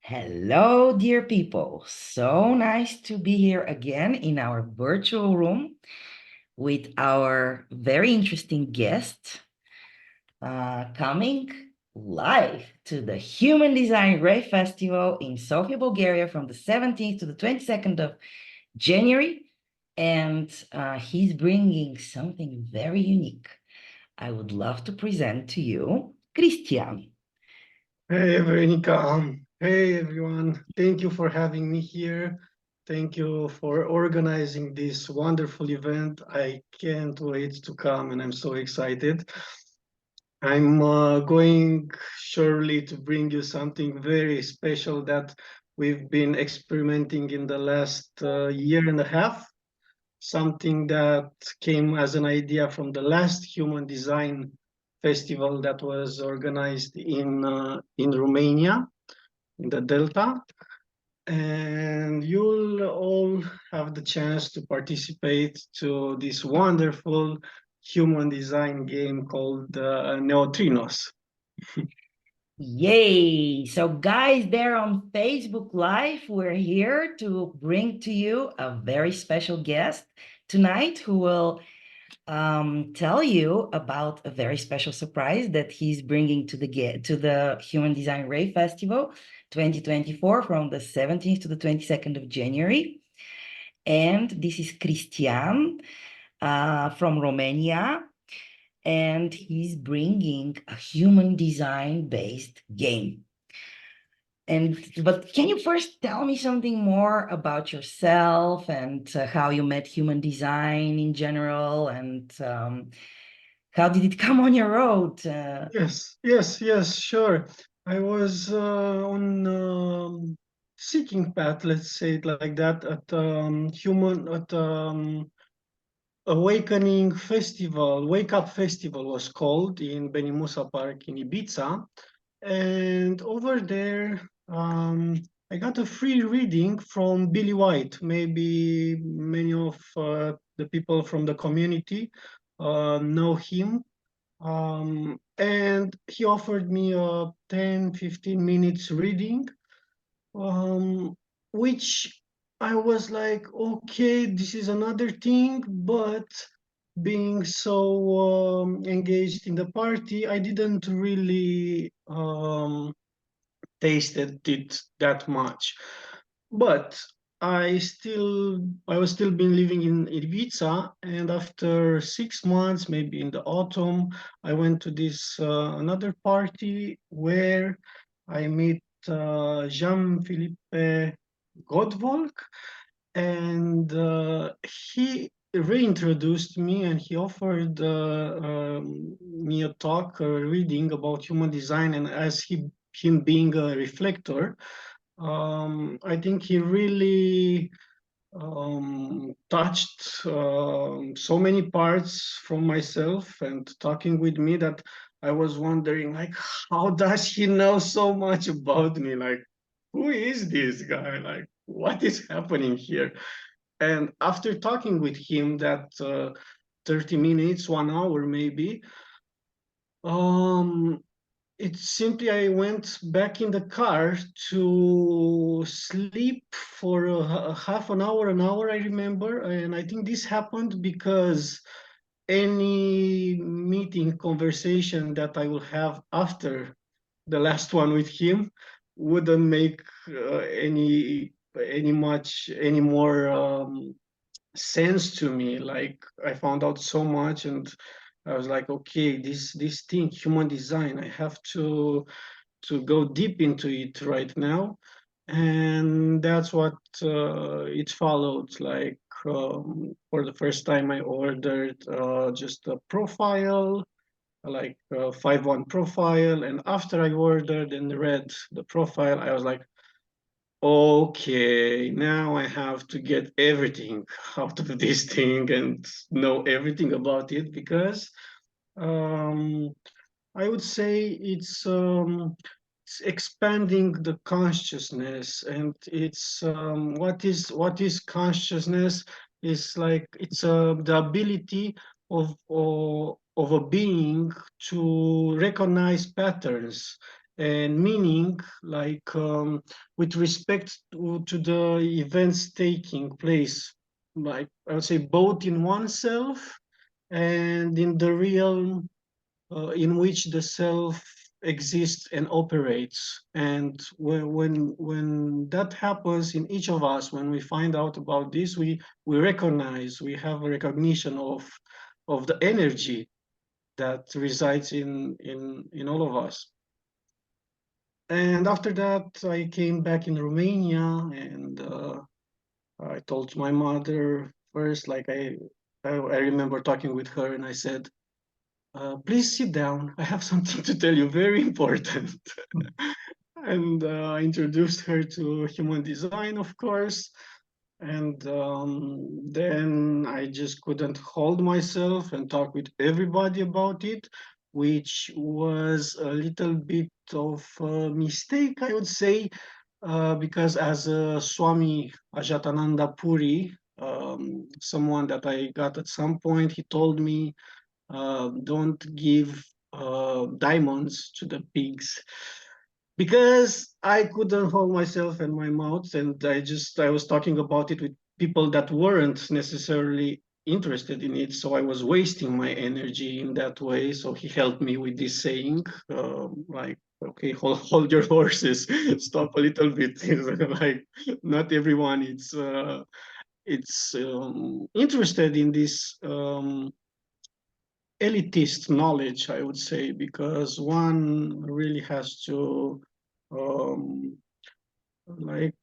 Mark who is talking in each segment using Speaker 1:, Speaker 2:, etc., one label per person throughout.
Speaker 1: Hello, dear people. So nice to be here again in our virtual room with our very interesting guest coming live to the Human Design Ray Festival in Sofia, Bulgaria from the 17th to the 22nd of January. And he's bringing something very unique. I would love to present to you Cristian.
Speaker 2: Hey, Veronica. Hey, everyone. Thank you for having me here. Thank you for organizing this wonderful event. I can't wait to come, and I'm so excited. I'm going surely to bring you something very special that we've been experimenting in the last year and a half, something that came as an idea from the last Human Design Festival that was organized in Romania, in the Delta. And you'll all have the chance to participate to this wonderful human design game called Neutrinos.
Speaker 1: Yay! So, guys, there on Facebook Live, we're here to bring to you a very special guest tonight who will tell you about a very special surprise that he's bringing to the Human Design Ray Festival 2024 from the 17th to the 22nd of January. And this is Cristian from Romania, and he's bringing a human design based game. But can you first tell me something more about yourself and how you met human design in general, and how did it come on your road?
Speaker 2: Yes, sure. I was on seeking path, let's say it like that, at Awakening Festival, Wake Up Festival was called in Benimusa Park in Ibiza. And over there, I got a free reading from Billy White. Maybe many of the people from the community know him. And he offered me a 10-15 minutes reading, um, which I was like, okay, this is another thing, but being so engaged in the party, I didn't really tasted it that much. But I was still been living in Ibiza, and after 6 months, maybe in the autumn, I went to this another party where I met Jean-Philippe Godvolk, and he reintroduced me, and he offered me a talk, a reading about human design, and as him being a reflector, I think he really touched so many parts from myself and talking with me that I was wondering, like, how does he know so much about me? Like, who is this guy? Like, what is happening here? And after talking with him that 30 minutes, 1 hour maybe, um, it's simply I went back in the car to sleep for a half an hour, I remember. And I think this happened because any meeting conversation that I will have after the last one with him wouldn't make any more sense to me. Like, I found out so much, and I was like, okay, this thing, human design, I have to go deep into it right now. And that's what it followed. Like, for the first time, I ordered just a profile, like a 5-1 profile. And after I ordered and read the profile, I was like, okay, now I have to get everything out of this thing and know everything about it, because um, I would say it's expanding the consciousness, and it's what is consciousness is like it's the ability of a being to recognize patterns and meaning, like with respect to the events taking place, like I would say both in oneself and in the realm in which the self exists and operates. And when that happens in each of us, when we find out about this, we recognize, we have a recognition of the energy that resides in all of us. And after that, I came back in Romania, and I told my mother first, like I remember talking with her, and I said, please sit down. I have something to tell you, very important. And I introduced her to human design, of course. And then I just couldn't hold myself and talk with everybody about it, which was a little bit of a mistake, I would say, because as a Swami Ajatananda Puri, someone that I got at some point, he told me, don't give diamonds to the pigs, because I couldn't hold myself in my mouth, and I was talking about it with people that weren't necessarily interested in it, so I was wasting my energy in that way. So he helped me with this saying, like, okay, hold your horses, stop a little bit. Like, not everyone it's interested in this elitist knowledge, I would say, because one really has to um, like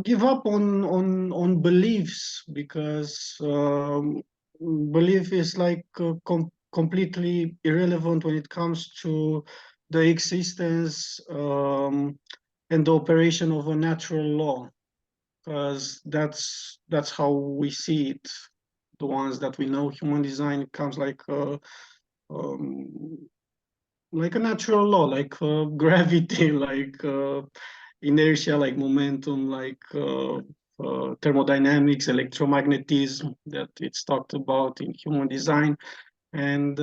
Speaker 2: give up on beliefs, because belief is like completely irrelevant when it comes to the existence and the operation of a natural law, because that's how we see it. The ones that we know, human design comes um, like a natural law, like gravity, like inertia, like momentum, like thermodynamics, electromagnetism, that it's talked about in human design. And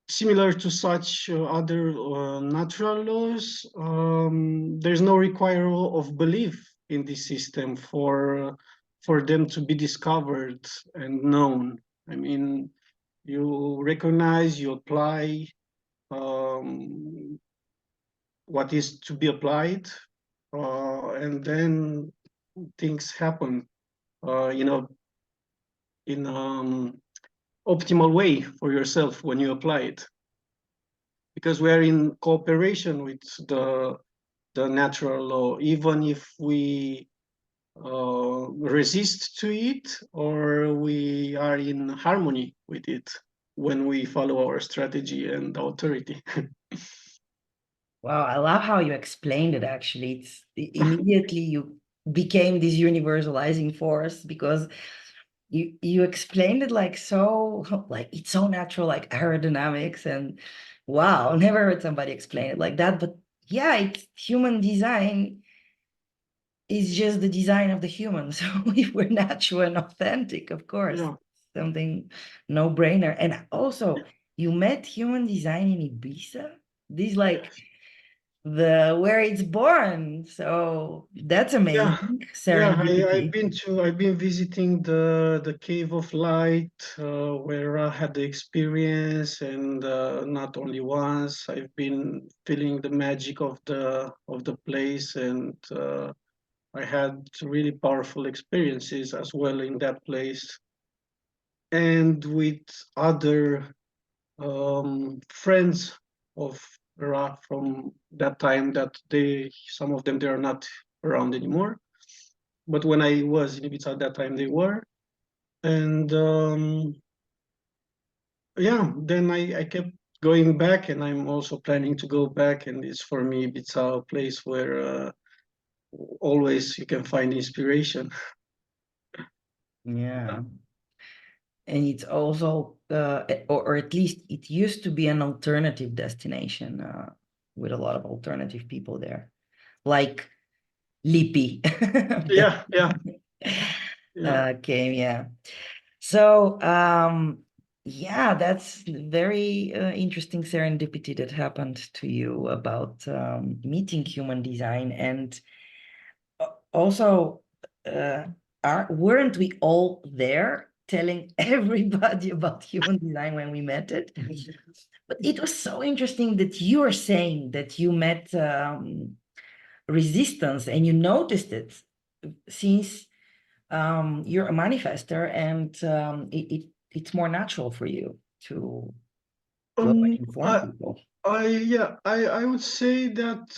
Speaker 2: similar to such other natural laws, there's no requirement of belief in this system for them to be discovered and known. I mean, you recognize, you apply um, what is to be applied, and then things happen in a optimal way for yourself when you apply it, because we are in cooperation with the natural law, even if we resist to it, or we are in harmony with it when we follow our strategy and authority.
Speaker 1: Wow, I love how you explained it actually. It's immediately you became this universalizing force because you explained it like so like it's so natural, like aerodynamics, and wow, never heard somebody explain it like that. But yeah, it's human design is just the design of the human. So if we're natural and authentic, of course,
Speaker 2: Yeah,
Speaker 1: something no-brainer. And also, you met human design in Ibiza. This like the where it's born. So that's
Speaker 2: yeah.
Speaker 1: amazing.
Speaker 2: Yeah,
Speaker 1: Serendipity.
Speaker 2: I've been visiting the Cave of Light, where I had the experience, and not only once. I've been feeling the magic of the place, and I had really powerful experiences as well in that place, and with other friends of Ra from that time, that they, some of them, they are not around anymore. But when I was in Ibiza at that time, they were. And yeah, then I kept going back, and I'm also planning to go back. And it's, for me, Ibiza, a place where always you can find inspiration.
Speaker 1: Yeah. And it's also, or at least it used to be an alternative destination with a lot of alternative people there, like Lippi. That
Speaker 2: Yeah, yeah, yeah.
Speaker 1: came, yeah. So, Yeah, that's very interesting serendipity that happened to you about meeting human design. And also, weren't we all there telling everybody about human design when we met it? But it was so interesting that you are saying that you met resistance and you noticed it since you're a manifester, and it's more natural for you to go and
Speaker 2: Um,
Speaker 1: inform
Speaker 2: I,
Speaker 1: people.
Speaker 2: I would say that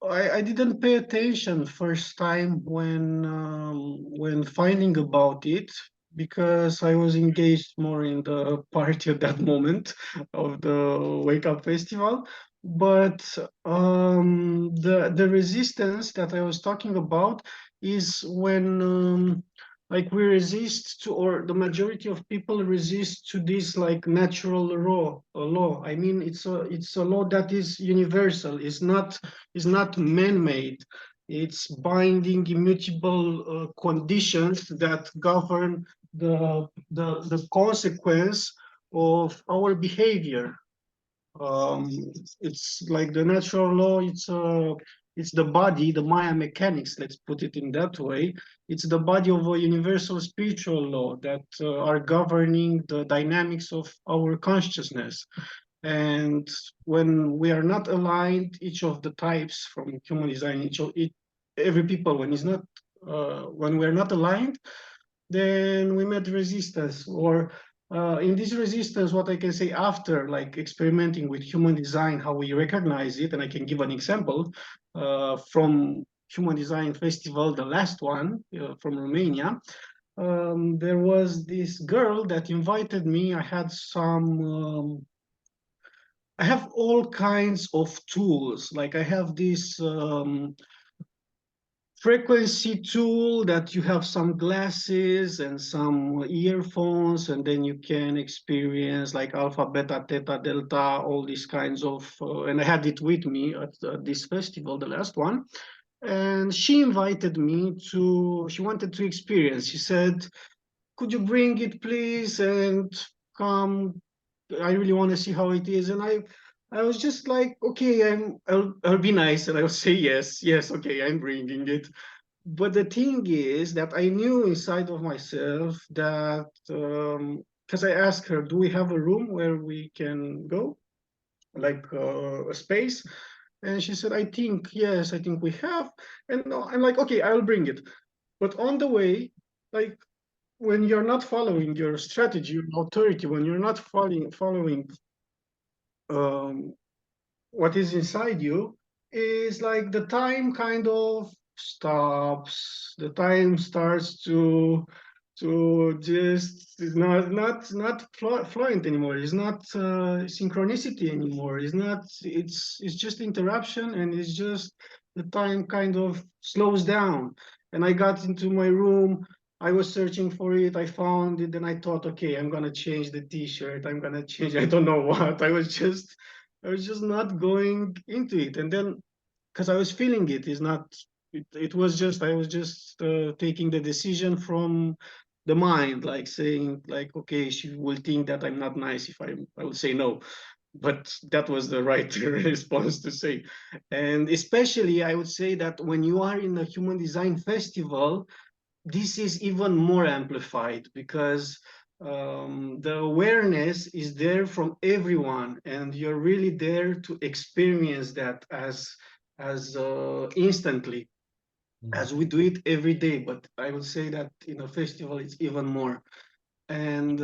Speaker 2: I didn't pay attention first time when finding about it because I was engaged more in the party at that moment of the Wake Up Festival. But the resistance that I was talking about is when like we resist to, or the majority of people resist to this like natural law. I mean, it's a law that is universal. It's not man-made. It's binding, immutable conditions that govern the consequence of our behavior. It's like the natural law. It's the body, the Maya mechanics. Let's put it in that way. It's the body of a universal spiritual law that are governing the dynamics of our consciousness. And when we are not aligned, each of the types from human design, every people, when we're not aligned, then we met resistance. Or in this resistance, what I can say after like experimenting with human design, how we recognize it, and I can give an example from Human Design Festival, the last one from Romania. There was this girl that invited me. I have all kinds of tools. Like I have this frequency tool that you have some glasses and some earphones, and then you can experience like alpha, beta, theta, delta, all these kinds of. And I had it with me at this festival, the last one. And she invited me to. She wanted to experience. She said, "Could you bring it, please, and come? I really want to see how it is." And I was just like, okay, I'll be nice, and I'll say yes, yes, okay, I'm bringing it. But the thing is that I knew inside of myself that because I asked her, "Do we have a room where we can go, like a space?" And she said, "I think yes, I think we have." And I'm like, "Okay, I'll bring it." But on the way, like when you're not following your strategy, your authority, when you're not following um, what is inside you, is like the time kind of stops. The time starts to just is not fluent anymore. It's not synchronicity anymore. It's just interruption, and it's just the time kind of slows down. And I got into my room. I was searching for it. I found it. Then I thought, okay, I'm gonna change the T-shirt. I'm gonna change. I don't know what. I was just not going into it. And then because I was feeling it, is not. It was just I was just taking the decision from the mind, like saying like, okay, she will think that I'm not nice if I will say no. But that was the right response to say. And especially I would say that when you are in a human design festival, this is even more amplified because the awareness is there from everyone, and you're really there to experience that as instantly as we do it every day. But I would say that in a festival, it's even more. And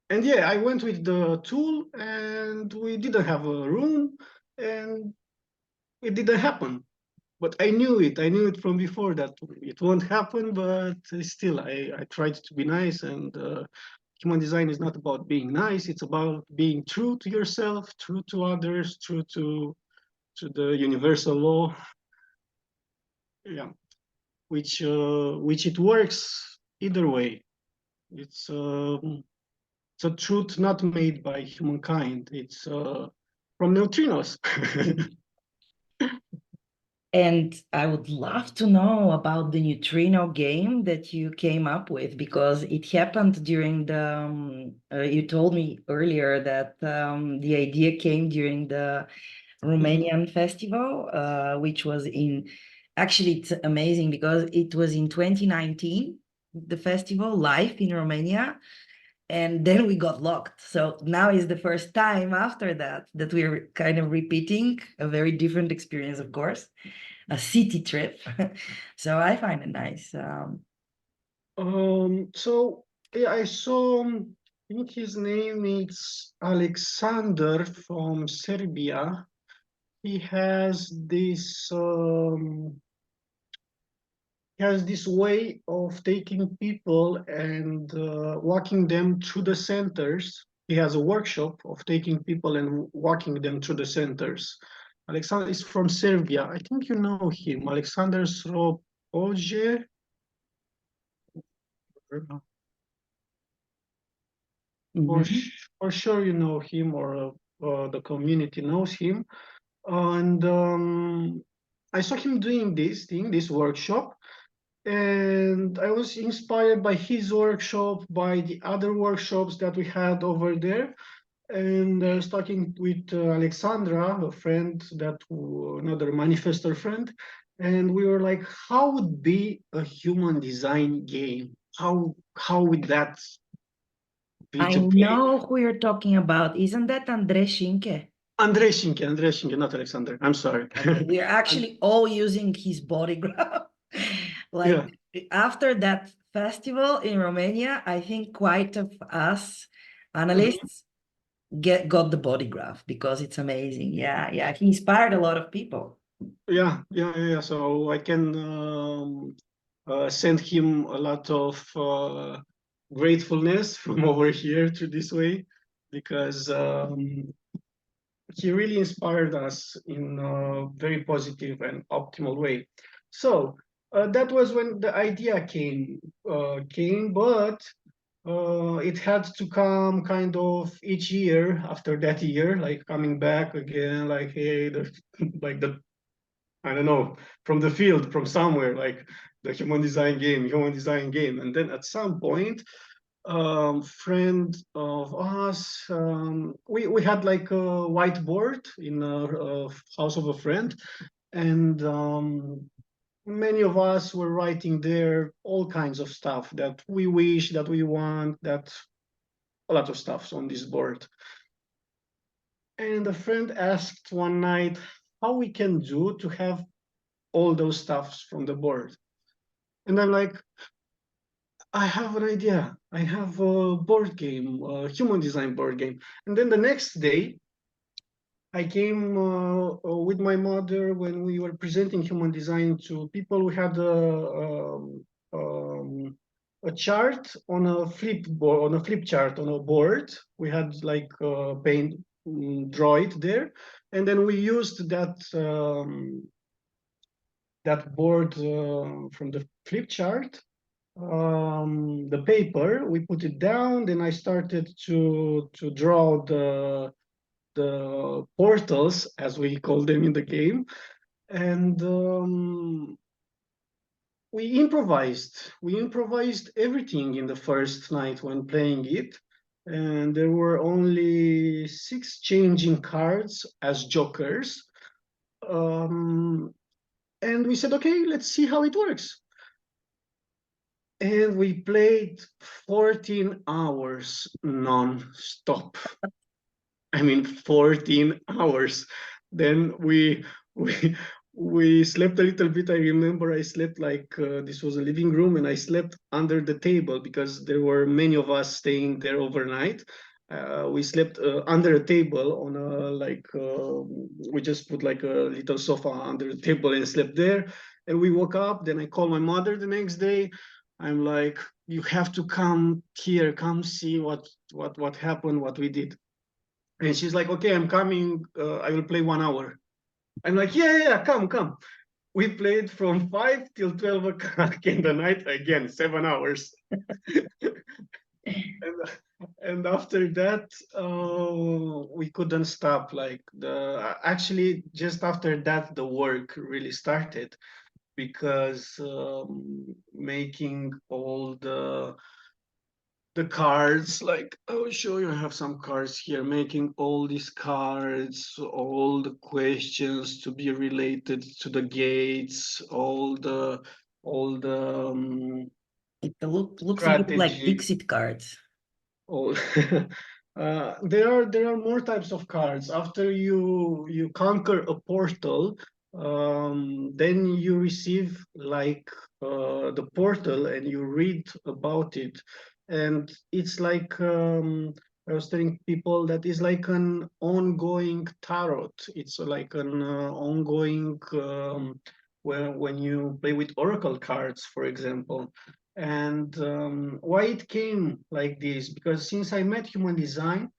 Speaker 2: yeah, I went with the tool, and we didn't have a room, and it didn't happen. But I knew it. I knew it from before that it won't happen. But still, I tried to be nice. And human design is not about being nice. It's about being true to yourself, true to others, true to the universal law. Yeah, which it works either way. It's it's a truth not made by humankind. It's from neutrinos.
Speaker 1: And I would love to know about the Neutrino game that you came up with, because it happened during you told me earlier that the idea came during the Romanian festival, which was actually it's amazing because it was in 2019, the festival live in Romania, and then we got locked. So now is the first time after that that we're kind of repeating a very different experience, of course, a city trip. So I find it nice.
Speaker 2: So yeah, I saw, I think his name is Alexander from Serbia. He has this way of taking people and walking them through the centers. He has a workshop of taking people and walking them through the centers. Alexander is from Serbia. I think you know him, Alexander Sropoje.
Speaker 1: Mhm.
Speaker 2: For sure you know him, or the community knows him. And I saw him doing this workshop, and I was inspired by his workshop, by the other workshops that we had over there. And I was talking with Alexandra, a friend, another manifestor friend, and we were like, how would be a human design game? How would that be
Speaker 1: I
Speaker 2: to play?
Speaker 1: know who you're talking about. Isn't that Andrei Shinke?
Speaker 2: Andrei Shinke, not Alexander. I'm sorry.
Speaker 1: Okay, we're
Speaker 2: And
Speaker 1: actually all using his body graph.
Speaker 2: yeah,
Speaker 1: Like after that festival in Romania, I think quite of us
Speaker 2: mhm.
Speaker 1: analysts got the body graph because it's amazing. Yeah, yeah. He inspired a lot of people.
Speaker 2: Yeah. So I can send him a lot of gratefulness from over here to this way, because he really inspired us in a very positive and optimal way. So that was when the idea came, but it had to come kind of each year after that year, like coming back again, like, hey, like the I don't know, from the field, from somewhere, like the human design game. And then at some point, friend of us, we had like a whiteboard in a house of a friend, and many of us were writing there all kinds of stuff that we wish, that we want, that a lot of stuff on this board. And a friend asked one night how we can do to have all those stuffs from the board. And I'm like, I have an idea. I have a board game, a human design board game. And then the next day, I came with my mother when we were presenting human design to people. We had a chart on a flip board, on a flip chart on a board. We had like paint, draw it there, and then we used that board from the flip chart, the paper. We put it down. Then I started to draw the portals, as we call them in the game, and we improvised. We improvised everything in the first night when playing it, and there were only 6 changing cards as jokers. Um, and we said, okay, let's see how it works. And we played 14 hours non-stop. I mean, 14 hours. Then we we slept a little bit. I remember I slept like this was a living room, and I slept under the table because there were many of us staying there overnight. We slept under a table on a we just put like a little sofa under the table and slept there. And we woke up. Then I called my mother the next day. I'm like, you have to come here, come see what happened, what we did. And she's like, okay, I'm coming. I will play 1 hour. I'm like, yeah, come. We played from 5 till 12 o'clock in the night again, 7 hours. and, And after that, we couldn't stop. Like actually, just after that, the work really started because making all the cards, like I will show you, I have some cards here, making all these cards, all the questions to be related to the gates, all the
Speaker 1: Looks a bit like
Speaker 2: strategy.
Speaker 1: Dixit cards.
Speaker 2: Oh, there are more types of cards. After you conquer a portal, then you receive like the portal and you read about it, and it's like I was telling people that is like an ongoing tarot. It's like an ongoing when you play with oracle cards, for example. And why it came like this? Because since I met human design,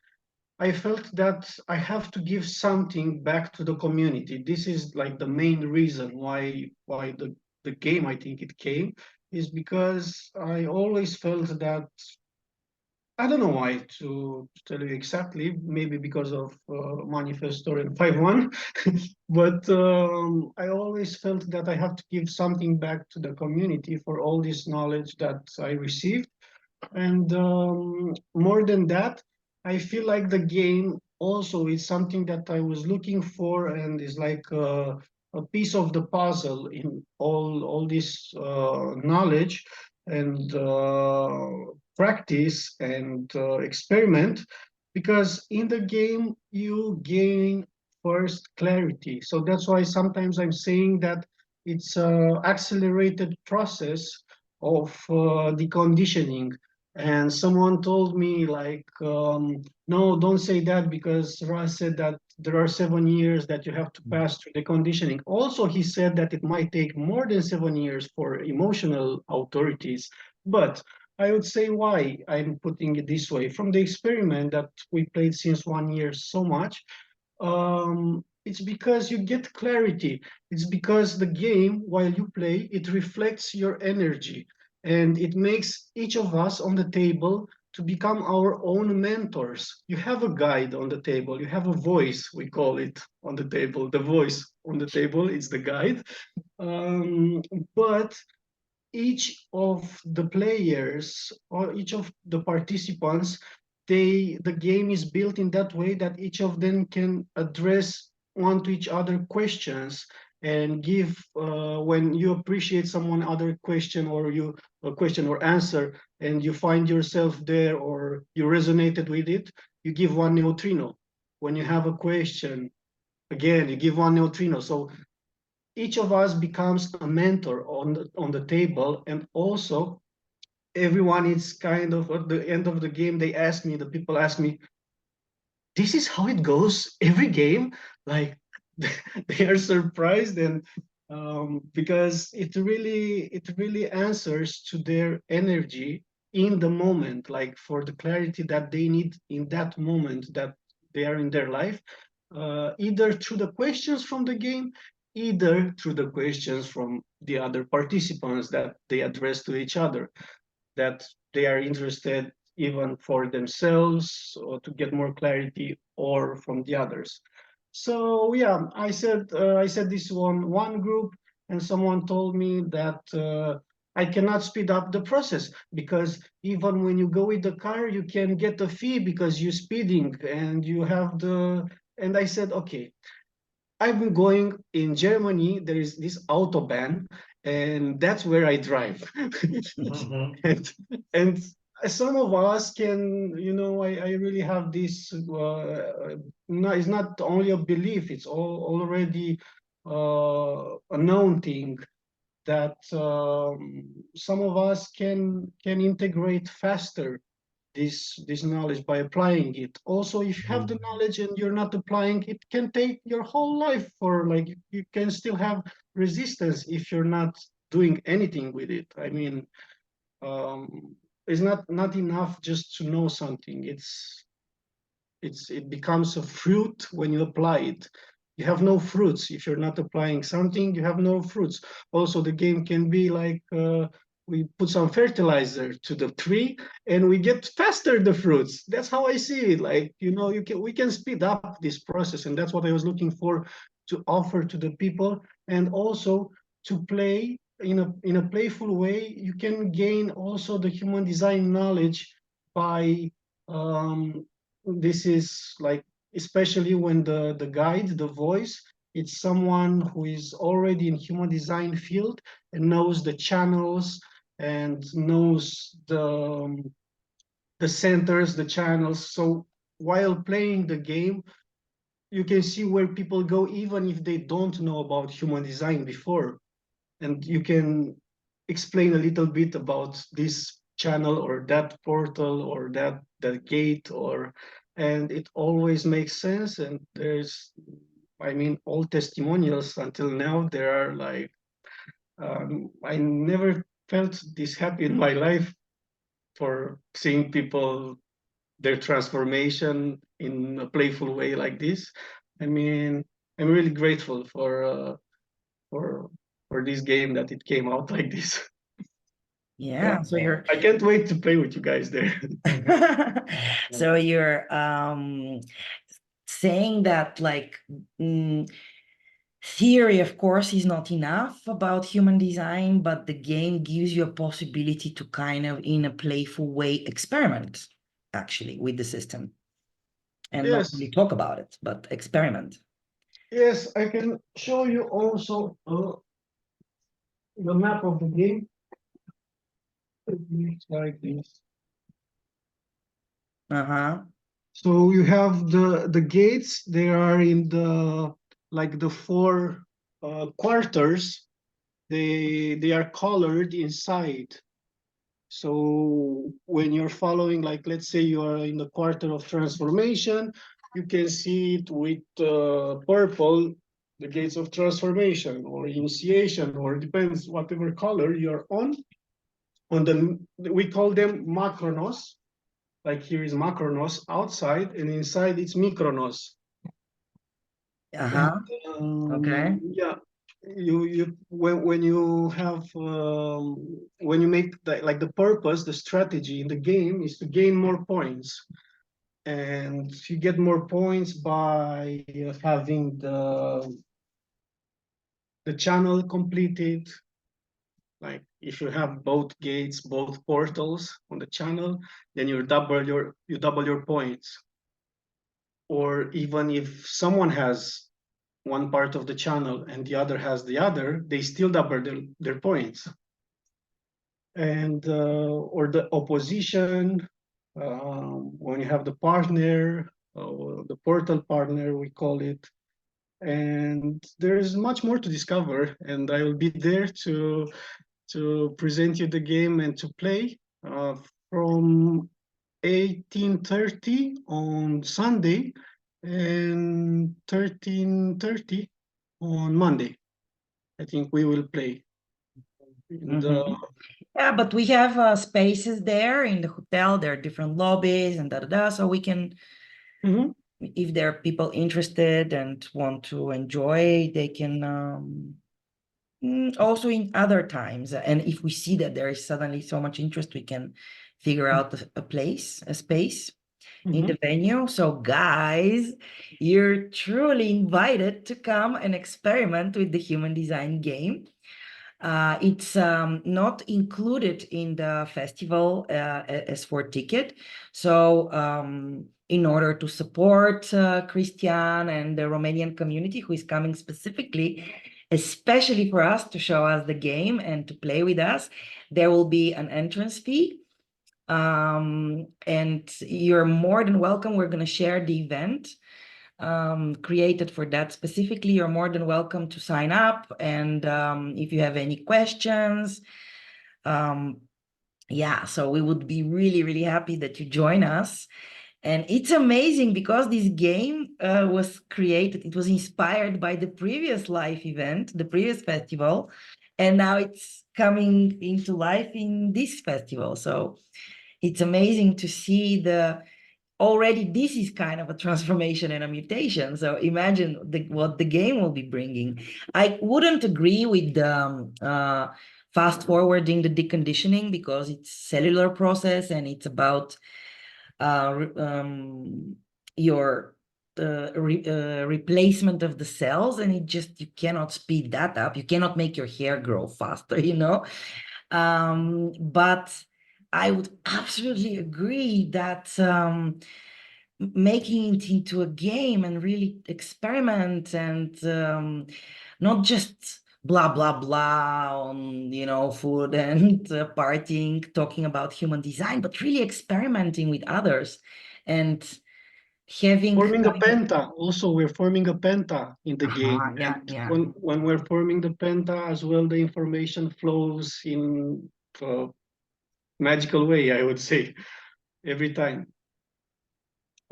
Speaker 2: I felt that I have to give something back to the community. This is like the main reason why the game, I think it came, is because I always felt that I don't know why to tell you exactly. Maybe because of manifestor and 5-1, but I always felt that I have to give something back to the community for all this knowledge that I received. And more than that, I feel like the game also is something that I was looking for and is like a piece of the puzzle in all this knowledge and practice and experiment. Because in the game, you gain first clarity. So that's why sometimes I'm saying that it's an accelerated process of deconditioning. And someone told me like, no, don't say that because Ra said that there are 7 years that you have to pass through the conditioning. Also, he said that it might take more than 7 years for emotional authorities. But I would say why I'm putting it this way. From the experiment that we played since 1 year so much, it's because you get clarity. It's because the game, while you play, it reflects your energy and it makes each of us on the table to become our own mentors. You have a guide on the table, you have a voice, we call it on the table. The voice on the table is the guide. Um, but each of the players or each of the participants, the game is built in that way that each of them can address one to each other questions and give when you appreciate someone other question or you a question or answer and you find yourself there or you resonated with it, you give one neutrino. When you have a question, again you give one neutrino. So each of us becomes a mentor on the table. And also everyone is kind of at the end of the game, they ask me, the people ask me, this is how it goes every game, like they are surprised. And because it really answers to their energy in the moment, like for the clarity that they need in that moment that they are in their life, either through the questions from the game, either through the questions from the other participants that they address to each other, that they are interested even for themselves or to get more clarity or from the others. So yeah, I said this one group, and someone told me that I cannot speed up the process because even when you go with the car, you can get a fee because you're speeding and you have the. And I said, okay, I'm going in Germany. There is this autobahn, and that's where I drive.
Speaker 1: Mhm.
Speaker 2: and, and some of us can, I really have this. No, it's not only a belief; it's already a known thing that some of us can integrate faster this knowledge by applying it. Also, if you have the knowledge and you're not applying, it can take your whole life for like you can still have resistance if you're not doing anything with it. I mean, it's not enough just to know something. It becomes a fruit when you apply it. You have no fruits if you're not applying something. You have no fruits. Also, the game can be like we put some fertilizer to the tree and we get faster the fruits. That's how I see it. Like, we can speed up this process, and that's what I was looking for to offer to the people, and also to play in a playful way. You can gain also the human design knowledge by this is like, especially when the guide, the voice, it's someone who is already in human design field and knows the channels and knows the centers, the channels. So while playing the game, you can see where people go, even if they don't know about human design before. And you can explain a little bit about this channel or that portal or that gate, and it always makes sense. And all testimonials until now, there are like, I never felt this happy in my life for seeing people, their transformation in a playful way like this. I mean, I'm really grateful for for this game that it came out like this. Yeah,
Speaker 1: Yeah, so you're
Speaker 2: I can't wait to play with you guys there.
Speaker 1: so you're saying that like theory, of course, is not enough about human design, but the game gives you a possibility to kind of, in a playful way, experiment actually with the system and not
Speaker 2: Yes,
Speaker 1: only talk about it, but experiment.
Speaker 2: yes, I can show you also the map of the game. It looks like this.
Speaker 1: Uh-huh.
Speaker 2: So you have the gates. They are in the like the four quarters. They are colored inside. So when you're following, like let's say you are in the quarter of transformation, you can see it with purple, the gates of transformation or initiation, or depends whatever color you're on. On the we call them macronos. Like here is macronos outside, and inside it's micronos.
Speaker 1: Uh-huh. Okay.
Speaker 2: Yeah, you when you have when you make like the purpose, the strategy in the game is to gain more points, and you get more points by having the channel completed. Like if you have both gates, both portals on the channel, then you double your points. Or even if someone has one part of the channel and the other has the other, they still double their points. And or the opposition, when you have the partner, or the portal partner, we call it. And there's much more to discover, and I will be there to present you the game and to play from 18:30 on Sunday and 13:30 on Monday. I think we will play. And,
Speaker 1: Yeah, but we have spaces there in the hotel. There are different lobbies and da. So we can, if there are people interested and want to enjoy, they can also in other times. And if we see that there is suddenly so much interest, we can figure out a space in the venue. So guys, you're truly invited to come and experiment with the human design game. It's not included in the festival as for ticket. So in order to support Cristian and the Romanian community who is coming specifically, especially for us to show us the game and to play with us, there will be an entrance fee. And you're more than welcome. We're going to share the event created for that specifically. You're more than welcome to sign up. And if you have any questions, yeah, so we would be really, really happy that you join us. And it's amazing because this game was created, it was inspired by the previous live event, the previous festival, and now it's coming into life in this festival. So it's amazing to see already this is kind of a transformation and a mutation. So imagine what the game will be bringing. I wouldn't agree with the fast forwarding the deconditioning because it's cellular process and it's about your replacement of the cells, and you cannot speed that up. You cannot make your hair grow faster, but I would absolutely agree that making it into a game and really experiment and not just blah blah blah on food and partying, talking about human design, but really experimenting with others and having
Speaker 2: Forming a
Speaker 1: kind of
Speaker 2: penta. Also, we're forming a penta in the game.
Speaker 1: yeah,
Speaker 2: And
Speaker 1: yeah.
Speaker 2: when we're forming the penta as well, the information flows in a magical way, I would say, every time.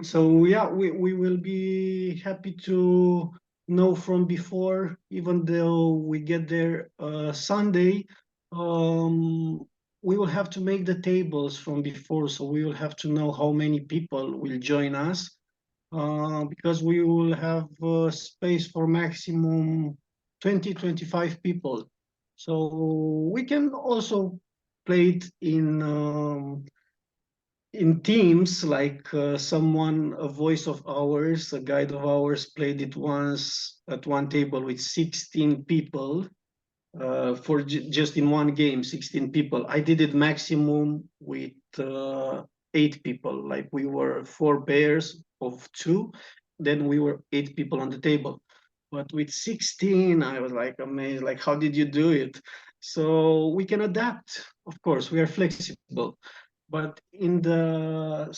Speaker 2: So yeah, we will be happy to know from before, even though we get there Sunday, um, we will have to make the tables from before, so we will have to know how many people will join us, because we will have space for maximum 20-25 people. So we can also play it in teams, like a voice of ours, a guide of ours played it once at one table with 16 people, for just in one game, 16 people. I did it maximum with 8 people, like we were 4 pairs of 2, then we were 8 people on the table. But with 16, I was like amazed, like, how did you do it? So we can adapt, of course, we are flexible. But in the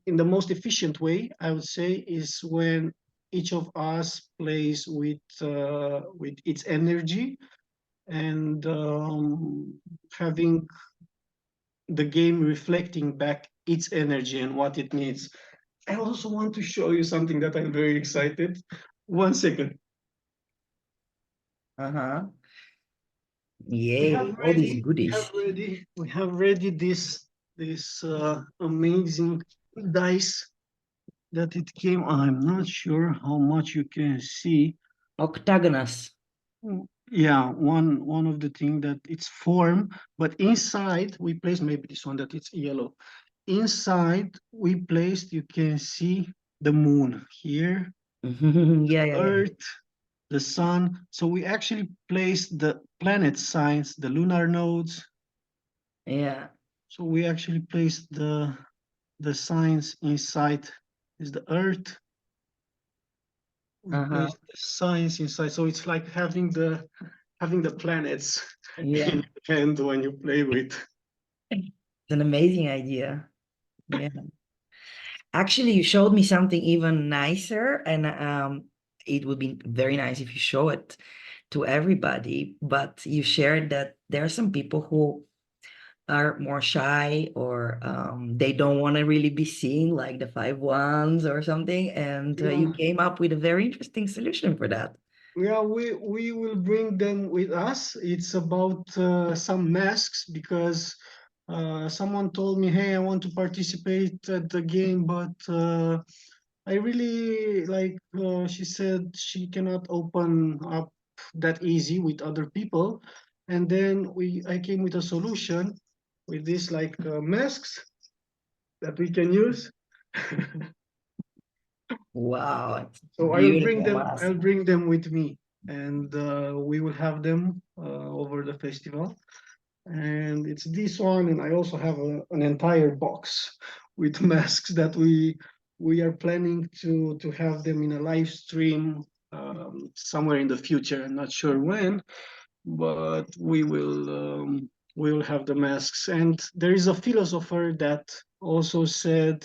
Speaker 2: most efficient way, I would say, is when each of us plays with its energy, and having the game reflecting back its energy and what it needs. I also want to show you something that I'm very excited. 1 second.
Speaker 1: Uh-huh.
Speaker 2: We have
Speaker 1: Yay, all these
Speaker 2: ready,
Speaker 1: goodies.
Speaker 2: we have ready this amazing dice that it came. I'm not sure how much you can see.
Speaker 1: Octagonous.
Speaker 2: Yeah, one of the thing that it's form, but inside we place maybe this one that it's yellow. Inside we placed, you can see the moon here,
Speaker 1: Yeah, yeah, yeah.
Speaker 2: Earth, the sun. So we actually placed the planet signs, the lunar nodes.
Speaker 1: Yeah.
Speaker 2: So we actually placed the signs inside is the Earth. We
Speaker 1: Uh-huh.
Speaker 2: placed the signs inside. So it's like having the planets
Speaker 1: Yeah.
Speaker 2: in hand when you play with.
Speaker 1: It's an amazing idea. Yeah. Actually, you showed me something even nicer, and it would be very nice if you show it to everybody. But you shared that there are some people who are more shy or they don't want to really be seen, like the 5 1s or something. And you
Speaker 2: Yeah,
Speaker 1: came up with a very interesting solution for that.
Speaker 2: yeah, we will bring them with us. It's about some masks, because someone told me, "Hey, I want to participate at the game, but I really like." She said she cannot open up that easy with other people, and then I came with a solution with this, like masks that we can use.
Speaker 1: Wow, it's
Speaker 2: So
Speaker 1: beautiful mask.
Speaker 2: I'll bring them with me, and we will have them over the festival. And it's this one, and I also have an entire box with masks that we are planning to have them in a live stream somewhere in the future. I'm not sure when, but we will have the masks. And there is a philosopher that also said,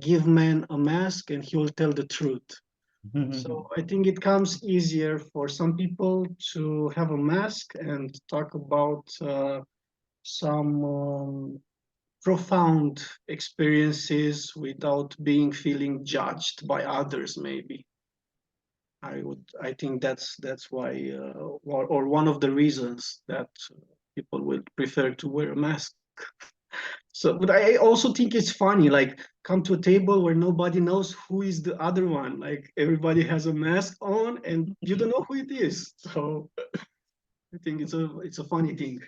Speaker 2: "Give man a mask, and he will tell the truth." So I think it comes easier for some people to have a mask and talk about some profound experiences without being feeling judged by others. Maybe I think that's why, or one of the reasons that people would prefer to wear a mask. So, but I also think it's funny, like, come to a table where nobody knows who is the other one. Like, everybody has a mask on, and you don't know who it is. So I think it's a funny thing.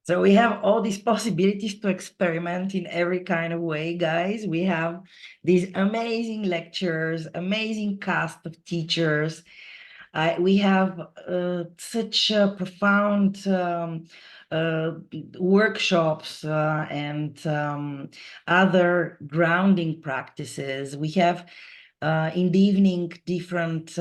Speaker 1: So we have all these possibilities to experiment in every kind of way, guys. We have these amazing lectures, amazing cast of teachers. We have such profound uh, workshops and other grounding practices. We have in the evening different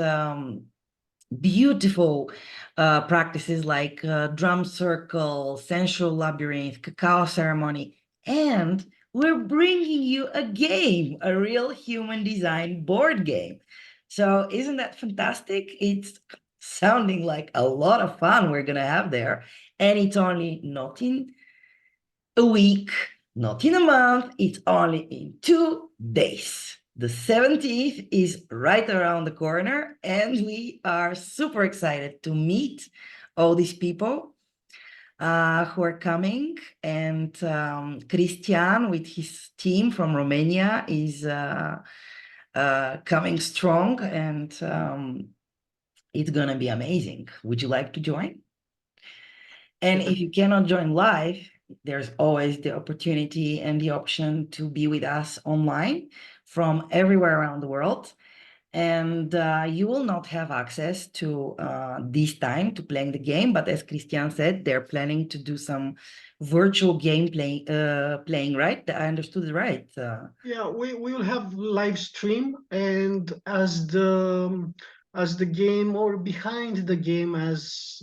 Speaker 1: beautiful practices like drum circle, sensual labyrinth, cacao ceremony, and we're bringing you a game, a real human design board game. So isn't that fantastic? It's sounding like a lot of fun we're gonna have there, and it's only not in a week, not in a month, it's only in 2 days. The 17th is right around the corner, and we are super excited to meet all these people who are coming. And Cristian, with his team from Romania, is coming strong, and it's going to be amazing. Would you like to join? And if you cannot join live, there's always the opportunity and the option to be with us online from everywhere around the world. And you will not have access to this time to playing the game. But as Cristian said, they're planning to do some virtual game playing, right? I understood it right.
Speaker 2: Yeah, we will have live stream, and as the game or behind the game, as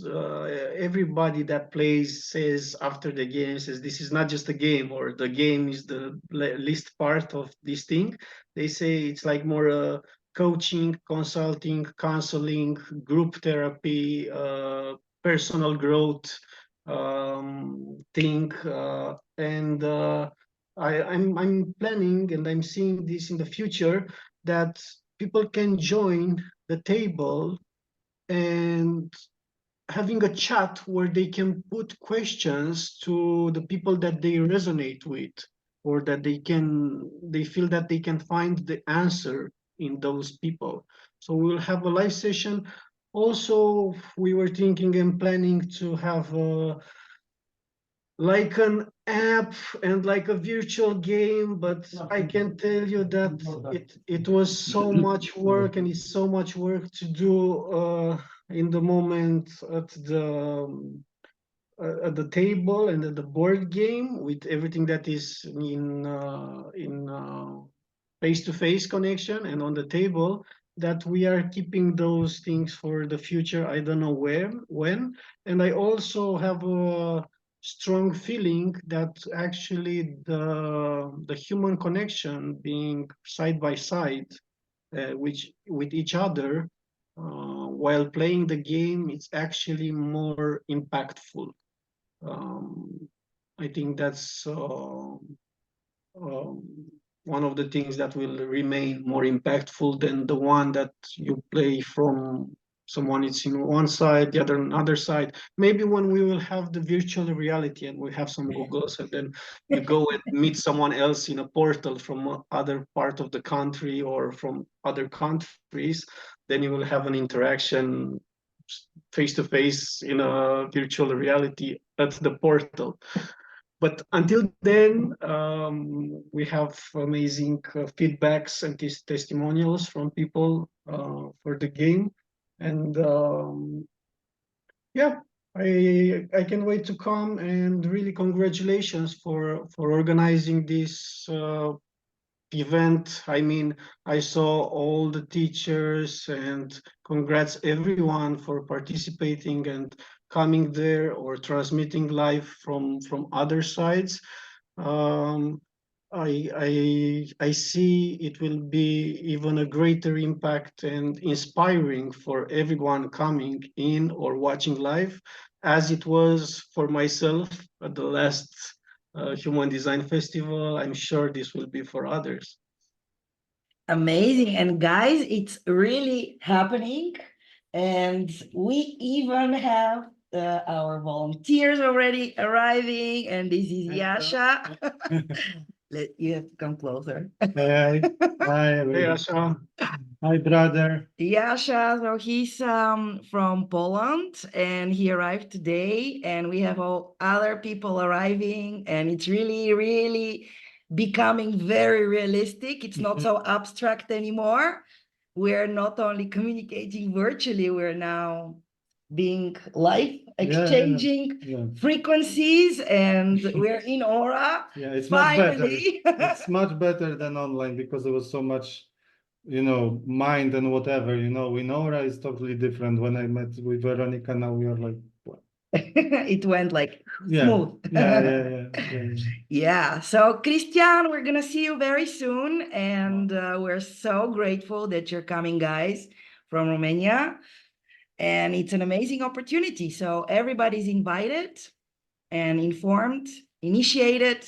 Speaker 2: everybody that plays says after the game says this is not just a game, or the game is the least part of this thing. They say it's like more coaching, consulting, counseling, group therapy, personal growth thing, and I'm planning and I'm seeing this in the future that people can join the table and having a chat where they can put questions to the people that they resonate with, or that they feel that they can find the answer in those people. So we'll have a live session. Also, we were thinking and planning to have like an app and like a virtual game, but I can tell you that it was so much work, and it's so much work to do in the moment at the table and at the board game, with everything that is in face-to-face connection and on the table, that we are keeping those things for the future. I don't know where, when. And I also have a strong feeling that actually the human connection, being side by side, which with each other while playing the game, it's actually more impactful. um, I think that's um, one of the things that will remain more impactful than the one that you play from someone it's in one side, the other on other side. Maybe when we will have the virtual reality and we have some googles, and then you go and meet someone else in a portal from other part of the country or from other countries, then you will have an interaction face to face in a virtual reality at the portal. But until then, we have amazing feedbacks and testimonials from people for the game, and yeah, I can wait to come. And really, congratulations for organizing this event. I mean, I saw all the teachers, and congrats everyone for participating and coming there or transmitting live from other sides. Um, I see it will be even a greater impact and inspiring for everyone coming in or watching live, as it was for myself at the last Human Design Festival. I'm sure this will be for others.
Speaker 1: Amazing. And guys, it's really happening. And we even have our volunteers already arriving. And this is Yasha. You have to come closer.
Speaker 3: Hi, hi,
Speaker 2: Hey,
Speaker 3: everybody.
Speaker 2: Asha.
Speaker 3: Hi, brother.
Speaker 1: Yasha, so he's from Poland and he arrived today, and we have all other people arriving, and it's really, really becoming very realistic. It's not so abstract anymore. We're not only communicating virtually, we're now being live, exchanging
Speaker 3: Yeah.
Speaker 1: frequencies, and we're in aura.
Speaker 3: Yeah, it's much better.
Speaker 1: Finally.
Speaker 3: It's much better than online because there was so much, mind and whatever, in Aura is totally different. When I met with Veronica, now we are like, what?
Speaker 1: It went like
Speaker 3: Yeah,
Speaker 1: smooth.
Speaker 3: yeah.
Speaker 1: Yeah, so Cristian, we're gonna see you very soon, and we're so grateful that you're coming, guys, from Romania, and it's an amazing opportunity. So everybody's invited and informed, initiated.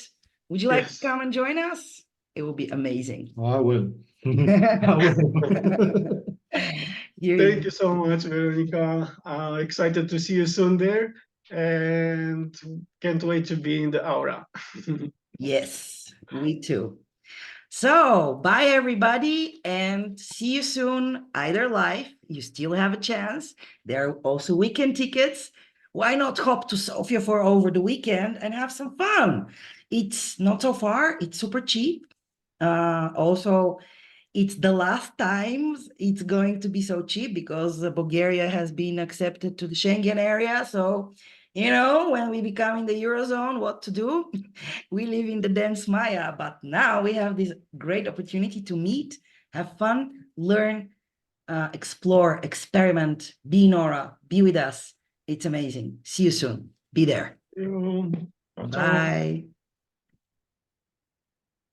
Speaker 1: Would you like to
Speaker 2: Yes.
Speaker 1: come and join us? It will be amazing.
Speaker 3: I will. I will.
Speaker 2: Thank you so much, Veronica. Excited to see you soon there, and can't wait to be in the aura.
Speaker 1: Yes, me too. So, bye everybody, and see you soon, either live. You still have a chance. There are also weekend tickets. Why not hop to Sofia for over the weekend and have some fun? It's not so far, it's super cheap. Also, it's the last time it's going to be so cheap because Bulgaria has been accepted to the Schengen area. So, when we become in the Eurozone, what to do? We live in the dense Maya, but now we have this great opportunity to meet, have fun, learn, explore, experiment, be in Aura, be with us. It's amazing. See you soon. Be there.
Speaker 2: Ciao, ciao.
Speaker 1: Bye.